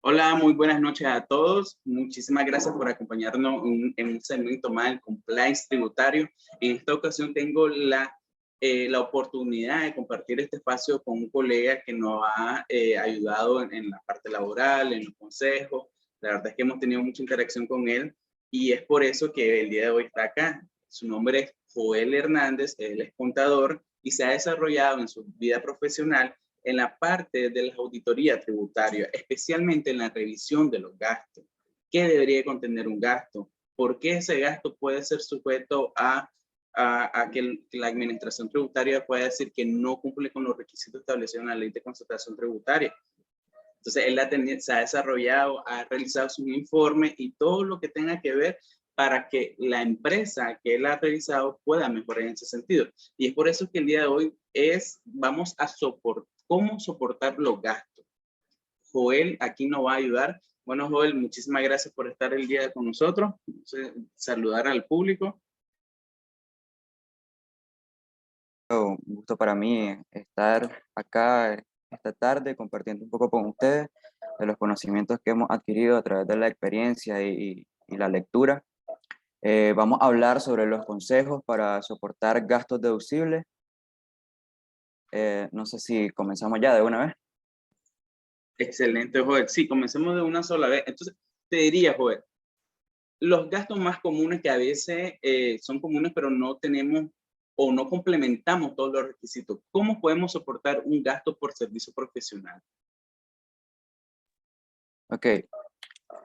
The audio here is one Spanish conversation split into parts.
Hola, muy buenas noches a todos. Muchísimas gracias por acompañarnos en un segmento más del compliance tributario. En esta ocasión tengo la oportunidad de compartir este espacio con un colega que nos ha ayudado en la parte laboral, en los consejos. La verdad es que hemos tenido mucha interacción con él y es por eso que el día de hoy está acá. Su nombre es Joel Hernández, él es contador y se ha desarrollado en su vida profesional en la parte de la auditoría tributaria, especialmente en la revisión de los gastos. ¿Qué debería contener un gasto? ¿Por qué ese gasto puede ser sujeto a que la administración tributaria pueda decir que no cumple con los requisitos establecidos en la ley de constatación tributaria? Entonces, se ha desarrollado, ha realizado sus informes y todo lo que tenga que ver para que la empresa que él ha realizado pueda mejorar en ese sentido. Y es por eso que el día de hoy vamos a soportar, cómo soportar los gastos. Joel aquí nos va a ayudar. Bueno, Joel, muchísimas gracias por estar el día con nosotros. Saludar al público. Un gusto para mí estar acá esta tarde compartiendo un poco con ustedes de los conocimientos que hemos adquirido a través de la experiencia y la lectura. Vamos a hablar sobre los consejos para soportar gastos deducibles. No sé si comenzamos ya de una vez. Excelente, Joel. Sí, comencemos de una sola vez. Entonces, te diría, Joel, los gastos más comunes que a veces son comunes, pero no tenemos o no complementamos todos los requisitos. ¿Cómo podemos soportar un gasto por servicio profesional? Ok,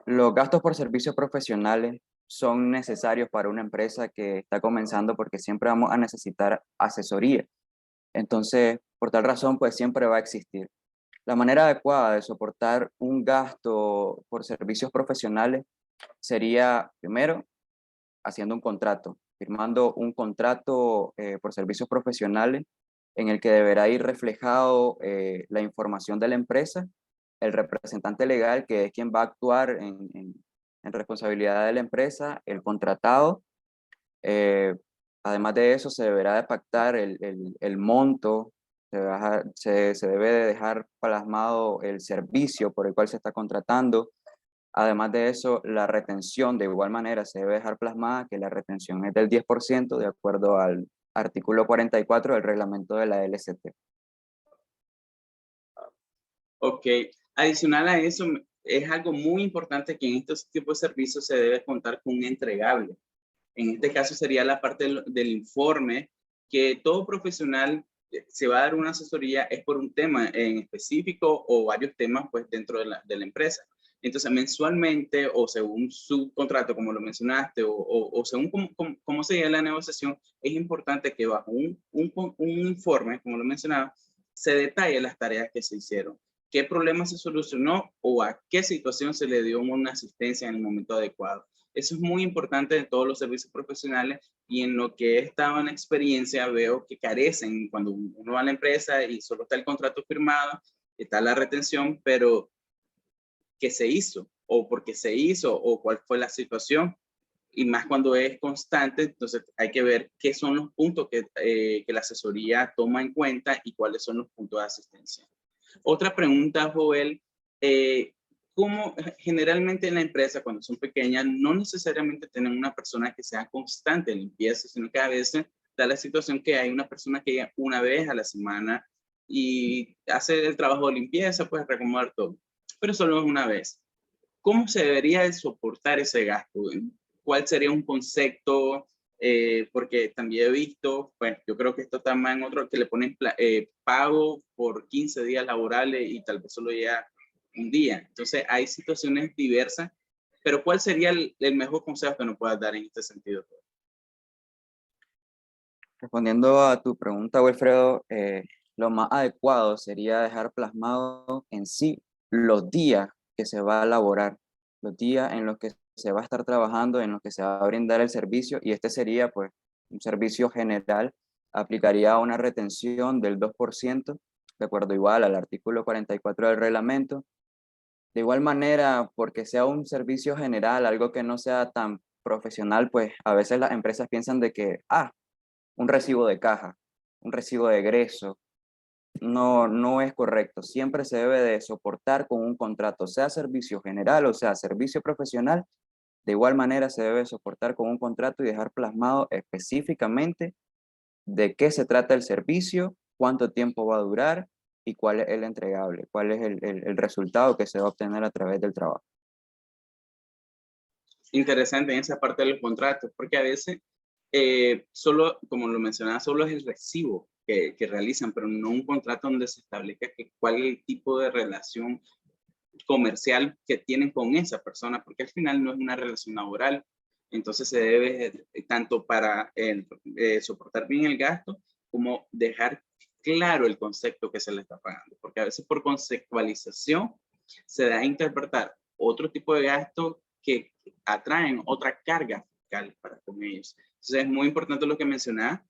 los gastos por servicios profesionales son necesarios para una empresa que está comenzando porque siempre vamos a necesitar asesoría. Entonces, por tal razón, pues siempre va a existir. La manera adecuada de soportar un gasto por servicios profesionales sería, primero, haciendo un contrato, firmando un contrato por servicios profesionales en el que deberá ir reflejado la información de la empresa, el representante legal, que es quien va a actuar en responsabilidad de la empresa, el contratado. eh, Además de eso, se deberá de pactar el monto, se debe de dejar plasmado el servicio por el cual se está contratando. Además de eso, la retención de igual manera se debe dejar plasmada, que la retención es del 10% de acuerdo al artículo 44 del reglamento de la LCT. Ok, adicional a eso, es algo muy importante que en estos tipos de servicios se debe contar con un entregable. En este caso sería la parte del informe, que todo profesional se va a dar una asesoría es por un tema en específico o varios temas pues dentro de la empresa. Entonces mensualmente o según su contrato, como lo mencionaste, o según cómo se lleva la negociación, es importante que bajo un informe, como lo mencionaba, se detalle las tareas que se hicieron, qué problema se solucionó o a qué situación se le dio una asistencia en el momento adecuado. Eso es muy importante en todos los servicios profesionales y en lo que he estado en experiencia veo que carecen cuando uno va a la empresa y solo está el contrato firmado, está la retención, pero ¿qué se hizo? ¿O por qué se hizo? ¿O cuál fue la situación? Y más cuando es constante, entonces hay que ver qué son los puntos que la asesoría toma en cuenta y cuáles son los puntos de asistencia. Otra pregunta, Joel, ¿cómo generalmente en la empresa, cuando son pequeñas, no necesariamente tienen una persona que sea constante en limpieza, sino que a veces da la situación que hay una persona que llega una vez a la semana y hace el trabajo de limpieza, pues recomodar todo, pero solo es una vez. ¿Cómo se debería de soportar ese gasto? ¿Cuál sería un concepto? Porque también he visto, pues yo creo que esto está más en otro, que le ponen pago por 15 días laborales y tal vez solo llega un día. Entonces hay situaciones diversas, pero ¿cuál sería el mejor consejo que nos puedas dar en este sentido? Respondiendo a tu pregunta, Wilfredo, lo más adecuado sería dejar plasmado en sí los días que se va a elaborar, los días en los que se va a estar trabajando, en los que se va a brindar el servicio, y este sería pues un servicio general, aplicaría una retención del 2%, de acuerdo igual al artículo 44 del reglamento. De igual manera, porque sea un servicio general, algo que no sea tan profesional, pues a veces las empresas piensan de que, un recibo de caja, un recibo de egreso, no es correcto. Siempre se debe de soportar con un contrato, sea servicio general o sea servicio profesional. De igual manera se debe soportar con un contrato y dejar plasmado específicamente de qué se trata el servicio, cuánto tiempo va a durar y cuál es el entregable, cuál es el resultado que se va a obtener a través del trabajo. Interesante en esa parte de los contratos, porque a veces solo, como lo mencionaba, solo es el recibo que realizan, pero no un contrato donde se establezca cuál es el tipo de relación comercial que tienen con esa persona, porque al final no es una relación laboral. Entonces se debe, tanto para soportar bien el gasto, como dejar claro el concepto que se le está pagando, porque a veces por conceptualización se da a interpretar otro tipo de gastos que atraen otra carga fiscal para con ellos. Entonces es muy importante lo que mencionaba,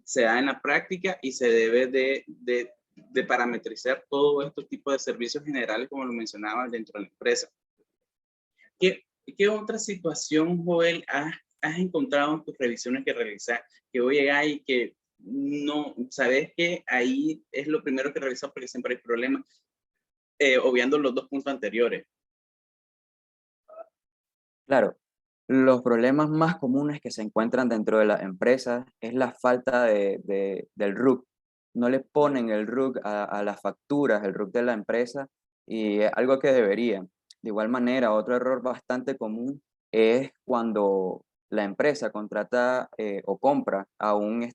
se da en la práctica y se debe de parametrizar todos estos tipos de servicios generales, como lo mencionaba, dentro de la empresa. ¿Qué otra situación, Joel, has encontrado en tus revisiones que realizas, que voy a llegar y que no, sabes que ahí es lo primero que revisas porque siempre hay problemas, obviando los dos puntos anteriores? Claro, los problemas más comunes que se encuentran dentro de las empresas es la falta del RUC. No le ponen el RUC a las facturas, el RUC de la empresa, y es algo que deberían. De igual manera, otro error bastante común es cuando la empresa contrata o compra a una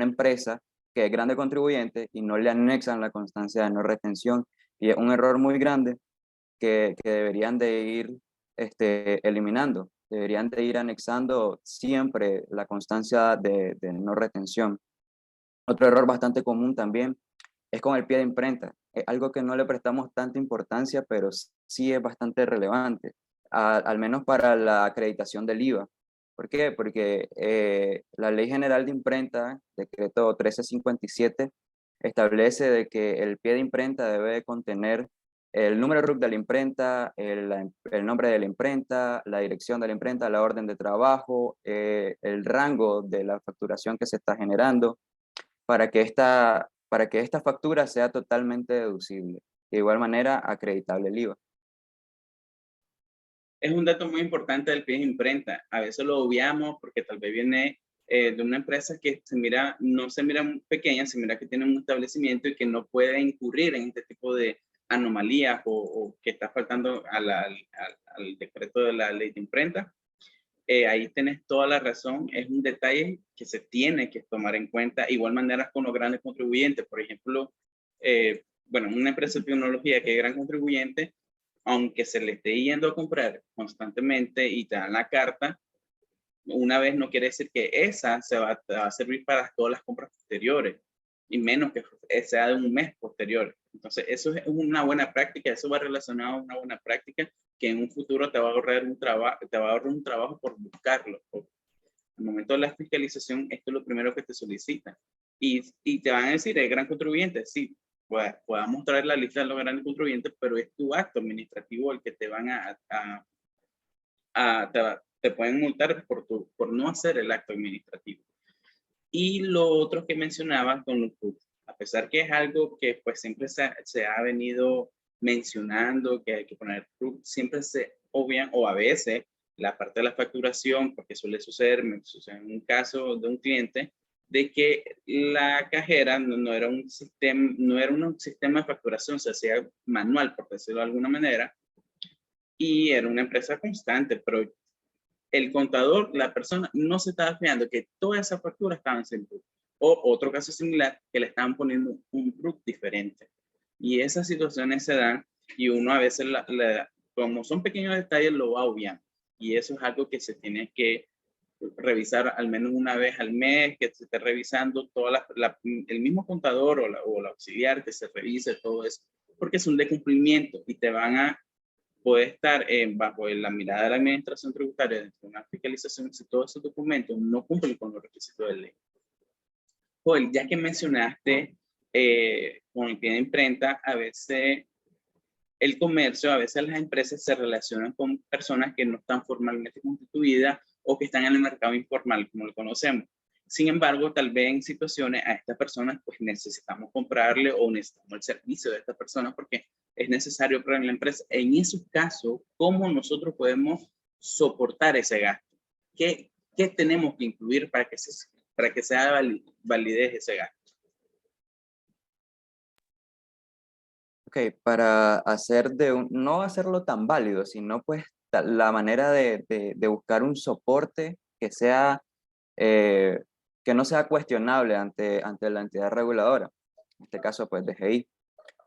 empresa que es grande contribuyente y no le anexan la constancia de no retención. Y es un error muy grande que deberían de ir eliminando, deberían de ir anexando siempre la constancia de no retención. Otro error bastante común también es con el pie de imprenta. Es algo que no le prestamos tanta importancia, pero sí es bastante relevante, al menos para la acreditación del IVA. ¿Por qué? Porque la Ley General de Imprenta, decreto 1357, establece de que el pie de imprenta debe de contener el número RUC de la imprenta, el nombre de la imprenta, la dirección de la imprenta, la orden de trabajo, el rango de la facturación que se está generando, para que esta factura sea totalmente deducible. De igual manera, acreditable el IVA. Es un dato muy importante del pie de imprenta. A veces lo obviamos porque tal vez viene de una empresa que no se mira muy pequeña, se mira que tiene un establecimiento y que no puede incurrir en este tipo de anomalías o que está faltando al decreto de la ley de imprenta. Ahí tenés toda la razón, es un detalle que se tiene que tomar en cuenta. Igual manera con los grandes contribuyentes, por ejemplo, bueno, una empresa de tecnología que es gran contribuyente, aunque se le esté yendo a comprar constantemente y te dan la carta, una vez no quiere decir que esa te va a servir para todas las compras posteriores, y menos que sea de un mes posterior. Entonces, eso es una buena práctica, eso va relacionado a una buena práctica que en un futuro te va a ahorrar un trabajo por buscarlo. Al momento de la fiscalización, esto es lo primero que te solicitan. Y te van a decir, es gran contribuyente, sí, podamos traer la lista de los grandes contribuyentes, pero es tu acto administrativo el que te van te pueden multar por no hacer el acto administrativo. Y lo otro que mencionabas con los RUC, a pesar que es algo que pues siempre se ha venido mencionando, que hay que poner RUC, siempre se obvian, o a veces la parte de la facturación, porque suele suceder, me sucede en un caso de un cliente, de que la cajera no era un sistema de facturación, se hacía manual, por decirlo de alguna manera, y era una empresa constante, pero el contador, la persona, no se estaba fijando que todas esas facturas estaban sin RUC. O otro caso similar, que le estaban poniendo un RUC diferente. Y esas situaciones se dan y uno a veces, como son pequeños detalles, lo va obviando. Y eso es algo que se tiene que revisar al menos una vez al mes, que se esté revisando el mismo contador o la auxiliar, que se revise todo eso, porque es un decumplimiento y te van a puede estar bajo la mirada de la administración tributaria dentro de una fiscalización si todos esos documentos no cumplen con los requisitos de ley. Joel, ya que mencionaste con el pie de imprenta, a veces el comercio, a veces las empresas se relacionan con personas que no están formalmente constituidas o que están en el mercado informal, como lo conocemos. Sin embargo, tal vez en situaciones a estas personas pues necesitamos comprarle o necesitamos el servicio de esta persona porque es necesario para la empresa. En esos casos, ¿cómo nosotros podemos soportar ese gasto? ¿Qué tenemos que incluir para que sea validez ese gasto? Ok, para hacer no hacerlo tan válido, sino pues la manera de buscar un soporte que sea, que no sea cuestionable ante la entidad reguladora, en este caso pues DGI.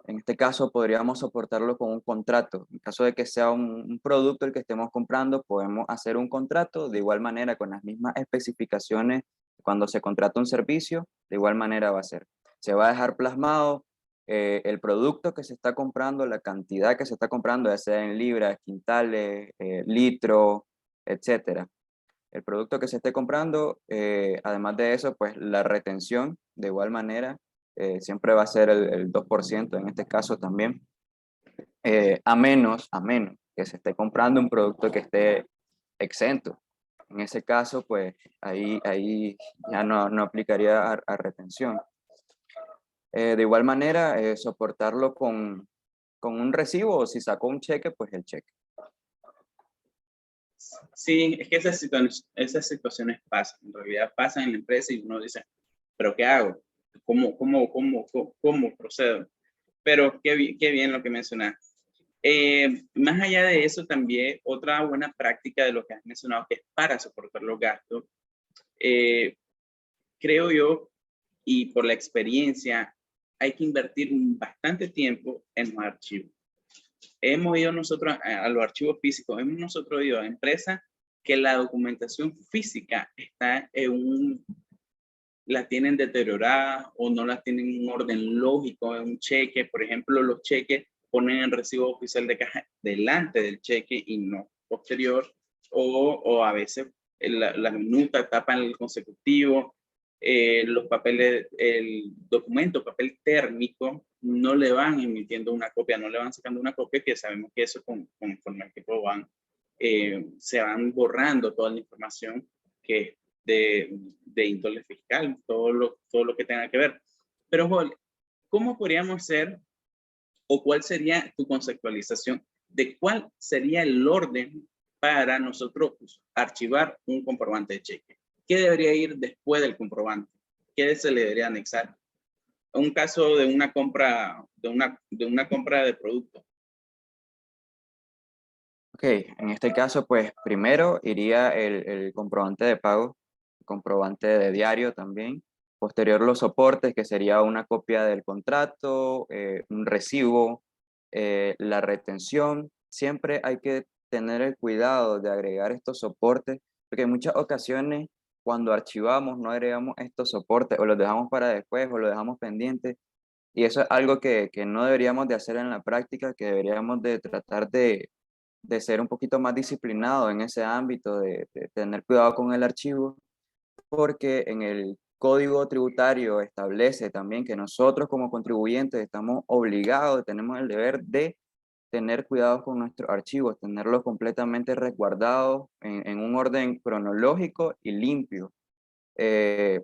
En este caso podríamos soportarlo con un contrato. En caso de que sea un producto el que estemos comprando, podemos hacer un contrato de igual manera con las mismas especificaciones. Cuando se contrata un servicio, de igual manera va a ser. Se va a dejar plasmado el producto que se está comprando, la cantidad que se está comprando, ya sea en libras, quintales, litros, etcétera. El producto que se esté comprando, además de eso, pues la retención, de igual manera, siempre va a ser el 2% en este caso también, a menos que se esté comprando un producto que esté exento. En ese caso, pues ahí ya no aplicaría a retención. De igual manera, soportarlo con un recibo, o si sacó un cheque, pues el cheque. Sí, es que esas situaciones pasan, en realidad pasan en la empresa y uno dice, ¿pero qué hago? ¿Cómo procedo? Pero qué bien lo que mencionaste. Más allá de eso, también otra buena práctica de lo que has mencionado, que es para soportar los gastos, creo yo, y por la experiencia, hay que invertir bastante tiempo en los archivos. Hemos ido nosotros a los archivos físicos, hemos nosotros ido a empresas que la documentación física está la tienen deteriorada o no la tienen en un orden lógico, en un cheque. Por ejemplo, los cheques ponen el recibo oficial de caja delante del cheque y no posterior, o a veces la minuta tapan el consecutivo, los papeles, el documento, papel térmico, no le van emitiendo una copia, no le van sacando una copia, que sabemos que eso conforme el tiempo se van borrando toda la información que de índole fiscal, todo lo que tenga que ver. Pero, Joel, ¿cómo podríamos hacer o cuál sería tu conceptualización de cuál sería el orden para nosotros archivar un comprobante de cheque? ¿Qué debería ir después del comprobante? ¿Qué se le debería anexar? Un caso de una compra de producto. Ok, en este caso, pues primero iría el comprobante de pago, el comprobante de diario también. Posterior los soportes, que sería una copia del contrato, un recibo, la retención. Siempre hay que tener el cuidado de agregar estos soportes, porque en muchas ocasiones cuando archivamos no agregamos estos soportes o los dejamos para después o los dejamos pendientes. Y eso es algo que no deberíamos de hacer en la práctica, que deberíamos de tratar de ser un poquito más disciplinado en ese ámbito, de tener cuidado con el archivo, porque en el Código Tributario establece también que nosotros como contribuyentes estamos obligados, tenemos el deber de tener cuidado con nuestros archivos, tenerlos completamente resguardados en un orden cronológico y limpio. Eh,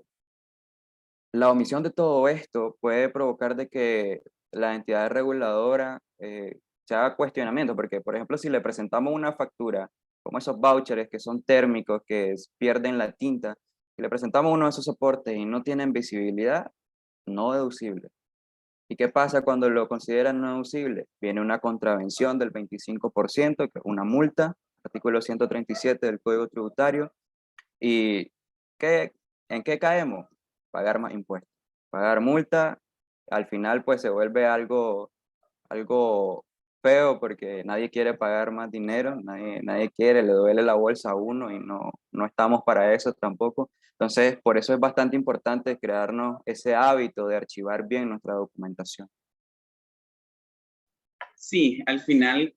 la omisión de todo esto puede provocar de que la entidad reguladora se haga cuestionamiento, porque por ejemplo si le presentamos una factura, como esos vouchers que son térmicos, que pierden la tinta, si le presentamos uno de esos soportes y no tienen visibilidad, no deducible. ¿Y qué pasa cuando lo consideran no deducible? Viene una contravención del 25%, que es una multa, artículo 137 del Código Tributario. ¿Y qué, en qué caemos? Pagar más impuestos. Pagar multa, al final pues se vuelve algo feo porque nadie quiere pagar más dinero, nadie quiere, le duele la bolsa a uno y no estamos para eso tampoco. Entonces, por eso es bastante importante crearnos ese hábito de archivar bien nuestra documentación. Sí, al final,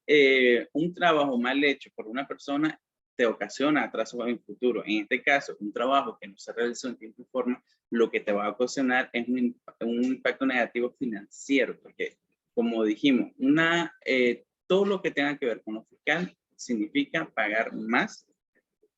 un trabajo mal hecho por una persona te ocasiona atrasos en el futuro. En este caso, un trabajo que no se realizó en tiempo y forma, lo que te va a ocasionar es un impacto negativo financiero, porque como dijimos, todo lo que tenga que ver con lo fiscal significa pagar más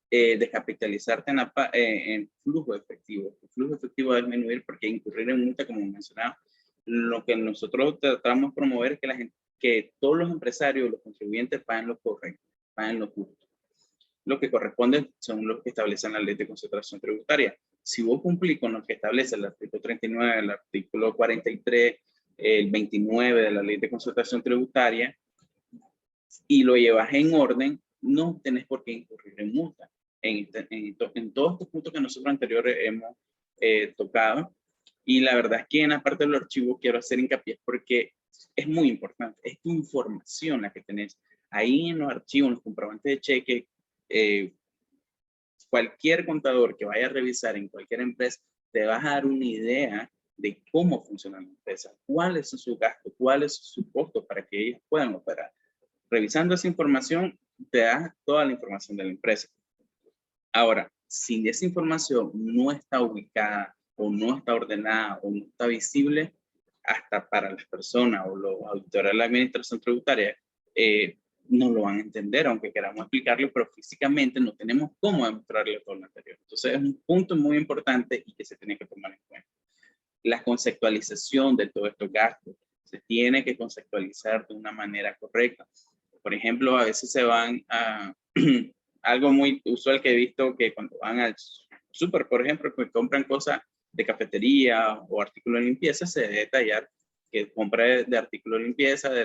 descapitalizarte en flujo efectivo. El flujo efectivo debe disminuir porque incurrir en multa, como mencionaba, lo que nosotros tratamos de promover es que, que todos los empresarios, los contribuyentes paguen lo correcto, paguen lo justo. Lo que corresponde son los que establecen la ley de concentración tributaria. Si vos cumplís con lo que establece el artículo 39, el artículo 43, el 29 de la ley de concentración tributaria, y lo llevas en orden, no tenés por qué incurrir en multa. En todos estos puntos que nosotros anteriores hemos tocado, y la verdad es que en la parte del archivo quiero hacer hincapié porque es muy importante, es tu información la que tenés. Ahí en los archivos, en los comprobantes de cheque, cualquier contador que vaya a revisar en cualquier empresa, te vas a dar una idea de cómo funciona la empresa, cuáles son sus gastos, cuáles son sus costos para que ellos puedan operar. Revisando esa información, te da toda la información de la empresa. Ahora, si esa información no está ubicada o no está ordenada o no está visible, hasta para las personas o los auditores de la administración tributaria, no lo van a entender, aunque queramos explicarlo, pero físicamente no tenemos cómo demostrarle todo lo anterior. Entonces, es un punto muy importante y que se tiene que tomar en cuenta. La conceptualización de todos estos gastos se tiene que conceptualizar de una manera correcta. Por ejemplo, a veces se van a algo muy usual que he visto, que cuando van al súper, por ejemplo, que compran cosas de cafetería o artículos de limpieza, se debe detallar que compra de artículos de limpieza de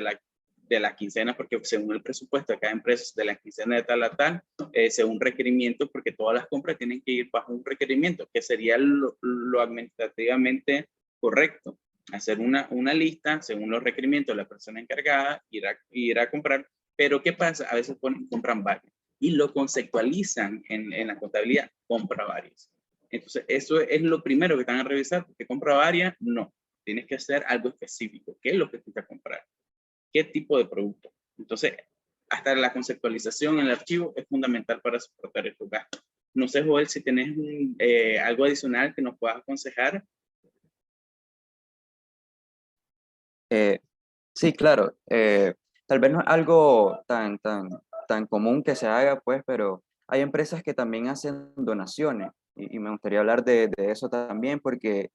la quincena, porque según el presupuesto de cada empresa, de la quincena de tal a tal, según requerimiento, porque todas las compras tienen que ir bajo un requerimiento, que sería lo administrativamente correcto. Hacer una lista según los requerimientos de la persona encargada, ir a comprar, pero ¿qué pasa? A veces compran varios y lo conceptualizan en la contabilidad, compra varias. Entonces, eso es lo primero que van a revisar, porque compra varias, no. Tienes que hacer algo específico. ¿Qué es lo que tú vas a comprar? ¿Qué tipo de producto? Entonces, hasta la conceptualización en el archivo es fundamental para soportar estos gastos. No sé, Joel, si tenés algo adicional que nos puedas aconsejar. Sí, claro. Tal vez no es algo tan común que se haga, pues, pero hay empresas que también hacen donaciones y me gustaría hablar de eso también porque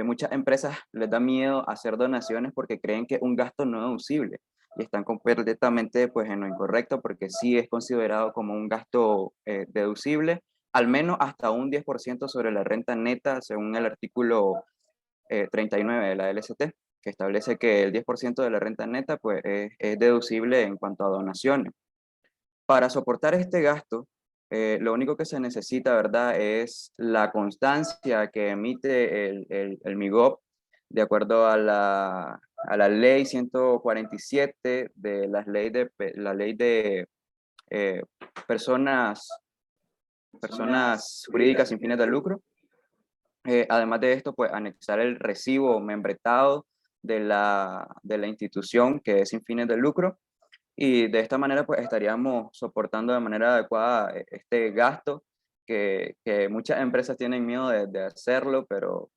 muchas empresas les da miedo hacer donaciones porque creen que es un gasto no deducible y están completamente pues, en lo incorrecto porque sí es considerado como un gasto deducible, al menos hasta un 10% sobre la renta neta según el artículo 39 de la LST, que establece que el 10% de la renta neta pues, es deducible en cuanto a donaciones. Para soportar este gasto, lo único que se necesita, ¿verdad?, es la constancia que emite el MIGOP de acuerdo a la ley 147 de la ley de personas jurídicas sin fines de lucro. Además de esto, pues anexar el recibo membretado de la institución que es sin fines de lucro y de esta manera pues estaríamos soportando de manera adecuada este gasto que muchas empresas tienen miedo de hacerlo, pero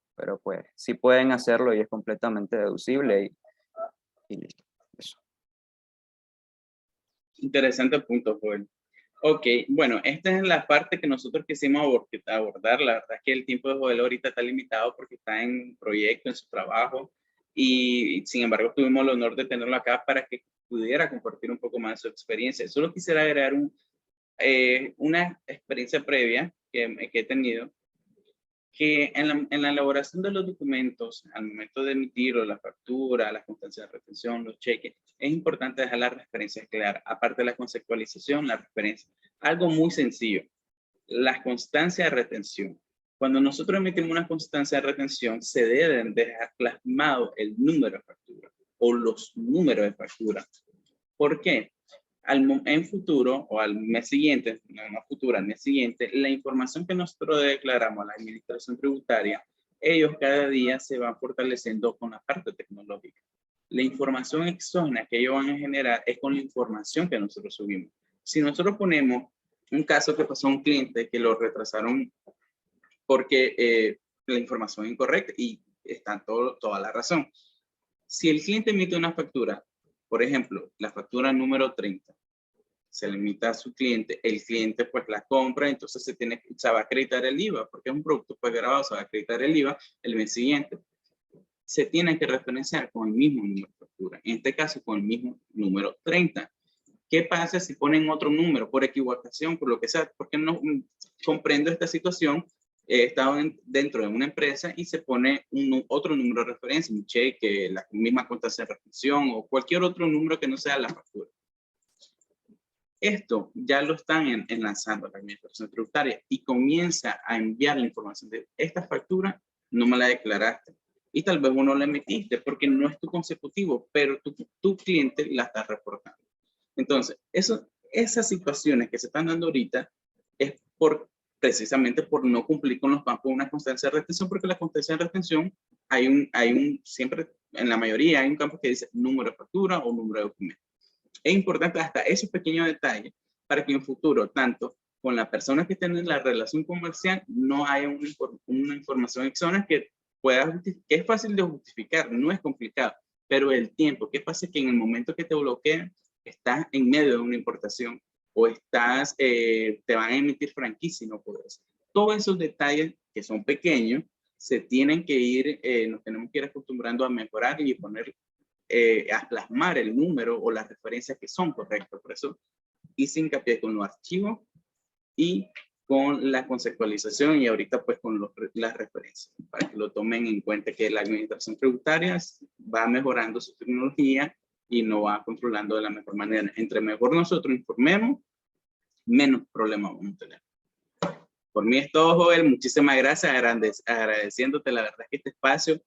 pues sí pueden hacerlo y es completamente deducible y listo. Eso. Interesante punto, Joel. Ok, bueno, esta es la parte que nosotros quisimos abordar. La verdad es que el tiempo de Joel ahorita está limitado porque está en un proyecto, en su trabajo, y sin embargo tuvimos el honor de tenerlo acá para que pudiera compartir un poco más de su experiencia. Solo quisiera agregar una experiencia previa que he tenido, que en la elaboración de los documentos, al momento de emitirlos, la factura, las constancias de retención, los cheques, es importante dejar las referencias claras. Aparte de la conceptualización, la referencia. Algo muy sencillo, las constancias de retención. Cuando nosotros emitimos una constancia de retención, se deben dejar plasmado el número de factura o los números de factura. ¿Por qué? En futuro o al mes siguiente, no futuro, al mes siguiente, la información que nosotros declaramos a la administración tributaria, ellos cada día se van fortaleciendo con la parte tecnológica. La información exógena que ellos van a generar es con la información que nosotros subimos. Si nosotros ponemos un caso que pasó a un cliente que lo retrasaron porque la información es incorrecta y está toda la razón. Si el cliente emite una factura, por ejemplo, la factura número 30, se le emita a su cliente, el cliente pues la compra, entonces se va a acreditar el IVA, porque es un producto pues grabado, se va a acreditar el IVA el mes siguiente. Se tiene que referenciar con el mismo número de factura, en este caso con el mismo número 30. ¿Qué pasa si ponen otro número por equivocación, por lo que sea? Porque no comprendo esta situación. He estado dentro de una empresa y se pone otro número de referencia, un cheque, la misma cuenta de retención o cualquier otro número que no sea la factura. Esto ya lo están enlazando a la administración tributaria y comienza a enviar la información de esta factura, no me la declaraste. Y tal vez uno la emitiste porque no es tu consecutivo, pero tu cliente la está reportando. Entonces, esas situaciones que se están dando ahorita es precisamente por no cumplir con los bancos una constancia de retención, porque la constancia de retención siempre, en la mayoría, hay un campo que dice número de factura o número de documento. Es importante hasta esos pequeños detalles para que en futuro, tanto con la persona que tiene la relación comercial, no haya una información exógena que es fácil de justificar, no es complicado, pero el tiempo, ¿qué pasa? Que en el momento que te bloquean, estás en medio de una importación o te van a emitir franquicia y no puedes. Todos esos detalles que son pequeños, se tienen que ir, nos tenemos que ir acostumbrando a mejorar y poner, a plasmar el número o las referencias que son correctas. Por eso hice hincapié con los archivos y con la conceptualización y ahorita pues con las referencias, para que lo tomen en cuenta que la administración tributaria va mejorando su tecnología y no va controlando de la mejor manera. Entre mejor nosotros informemos, menos problemas vamos a tener. Por mí es todo, Joel. Muchísimas gracias, agradeciéndote. La verdad es que este espacio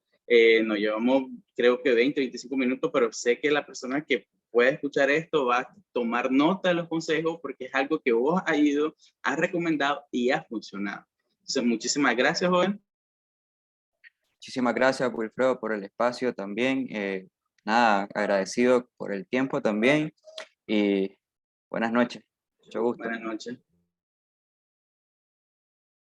nos llevamos creo que 20, 25 minutos, pero sé que la persona que pueda escuchar esto va a tomar nota de los consejos porque es algo que vos has recomendado y ha funcionado. Entonces, muchísimas gracias, Joel. Muchísimas gracias, Wilfredo, por el espacio también. Nada, agradecido por el tiempo también. Y buenas noches. Mucho gusto. Buenas noches.